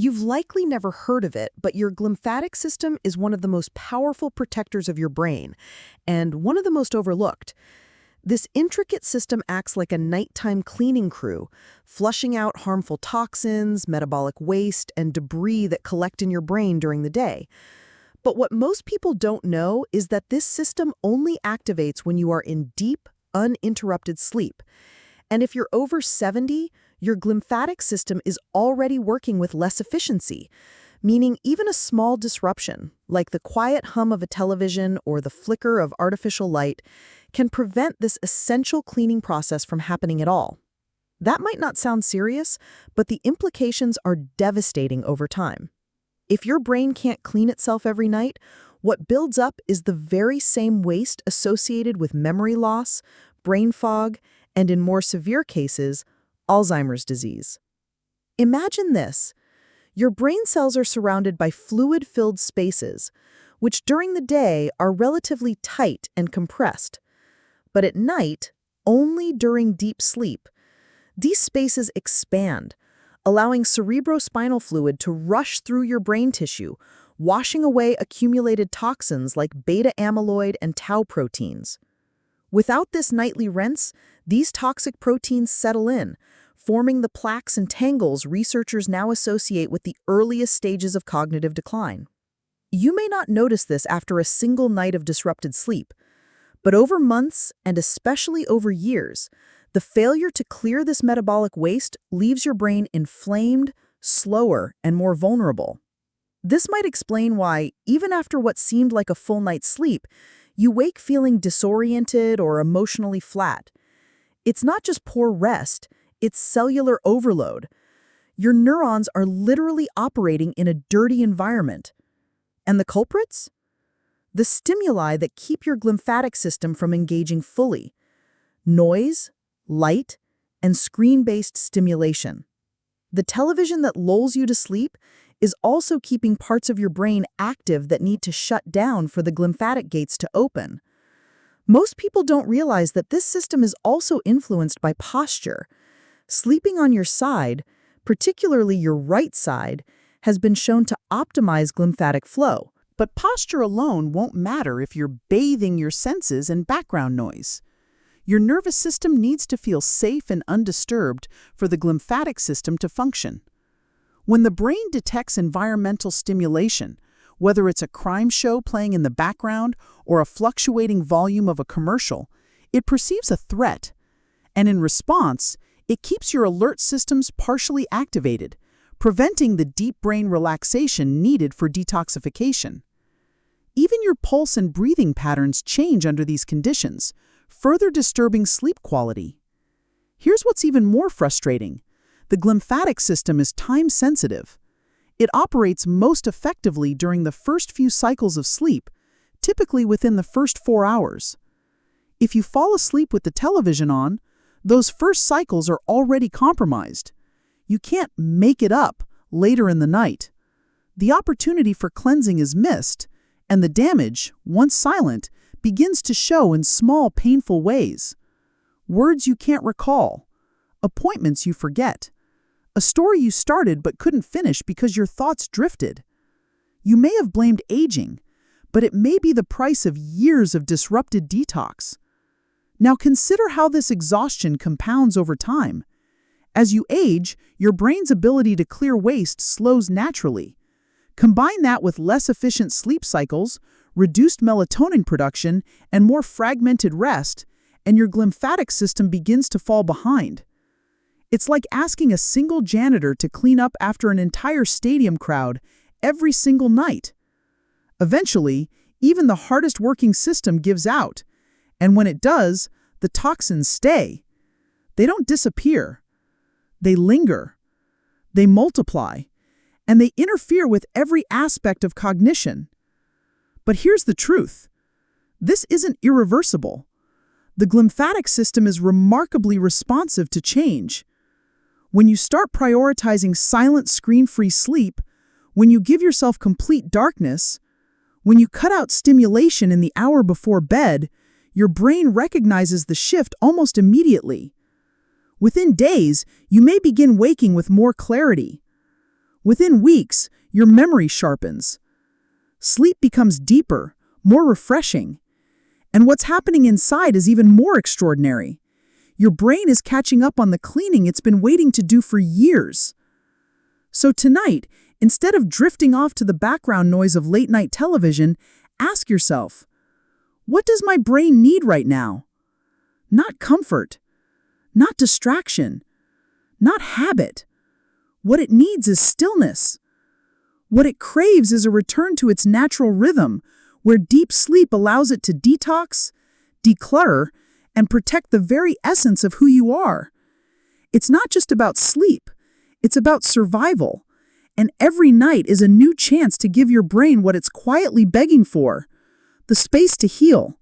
You've likely never heard of it, but your glymphatic system is one of the most powerful protectors of your brain, and one of the most overlooked. This intricate system acts like a nighttime cleaning crew, flushing out harmful toxins, metabolic waste, and debris that collect in your brain during the day. But what most people don't know is that this system only activates when you are in deep, uninterrupted sleep. And if you're over 70, your glymphatic system is already working with less efficiency, meaning even a small disruption, like the quiet hum of a television or the flicker of artificial light, can prevent this essential cleaning process from happening at all. That might not sound serious, but the implications are devastating over time. If your brain can't clean itself every night, what builds up is the very same waste associated with memory loss, brain fog, and in more severe cases, Alzheimer's disease. Imagine this. Your brain cells are surrounded by fluid-filled spaces, which during the day are relatively tight and compressed. But at night, only during deep sleep, these spaces expand, allowing cerebrospinal fluid to rush through your brain tissue, washing away accumulated toxins like beta-amyloid and tau proteins. Without this nightly rinse, these toxic proteins settle in, forming the plaques and tangles researchers now associate with the earliest stages of cognitive decline. You may not notice this after a single night of disrupted sleep, but over months, and especially over years, the failure to clear this metabolic waste leaves your brain inflamed, slower, and more vulnerable. This might explain why, even after what seemed like a full night's sleep, you wake feeling disoriented or emotionally flat. It's not just poor rest, it's cellular overload. Your neurons are literally operating in a dirty environment. And the culprits? The stimuli that keep your glymphatic system from engaging fully. Noise, light, and screen-based stimulation. The television that lulls you to sleep is also keeping parts of your brain active that need to shut down for the glymphatic gates to open. Most people don't realize that this system is also influenced by posture. Sleeping on your side, particularly your right side, has been shown to optimize glymphatic flow. But posture alone won't matter if you're bathing your senses in background noise. Your nervous system needs to feel safe and undisturbed for the glymphatic system to function. When the brain detects environmental stimulation, whether it's a crime show playing in the background or a fluctuating volume of a commercial, it perceives a threat. And in response, it keeps your alert systems partially activated, preventing the deep brain relaxation needed for detoxification. Even your pulse and breathing patterns change under these conditions, further disturbing sleep quality. Here's what's even more frustrating. The glymphatic system is time-sensitive. It operates most effectively during the first few cycles of sleep, typically within the first 4 hours. If you fall asleep with the television on, those first cycles are already compromised. You can't make it up later in the night. The opportunity for cleansing is missed, and the damage, once silent, begins to show in small, painful ways. Words you can't recall, appointments you forget, a story you started but couldn't finish because your thoughts drifted. You may have blamed aging, but it may be the price of years of disrupted detox. Now consider how this exhaustion compounds over time. As you age, your brain's ability to clear waste slows naturally. Combine that with less efficient sleep cycles, reduced melatonin production, and more fragmented rest, and your glymphatic system begins to fall behind. It's like asking a single janitor to clean up after an entire stadium crowd every single night. Eventually, even the hardest working system gives out, and when it does, the toxins stay. They don't disappear. They linger. They multiply. And they interfere with every aspect of cognition. But here's the truth. This isn't irreversible. The glymphatic system is remarkably responsive to change. When you start prioritizing silent, screen-free sleep, when you give yourself complete darkness, when you cut out stimulation in the hour before bed, your brain recognizes the shift almost immediately. Within days, you may begin waking with more clarity. Within weeks, your memory sharpens. Sleep becomes deeper, more refreshing. And what's happening inside is even more extraordinary. Your brain is catching up on the cleaning it's been waiting to do for years. So tonight, instead of drifting off to the background noise of late-night television, ask yourself, what does my brain need right now? Not comfort, not distraction, not habit. What it needs is stillness. What it craves is a return to its natural rhythm, where deep sleep allows it to detox, declutter, and protect the very essence of who you are. It's not just about sleep, it's about survival. And every night is a new chance to give your brain what it's quietly begging for, the space to heal.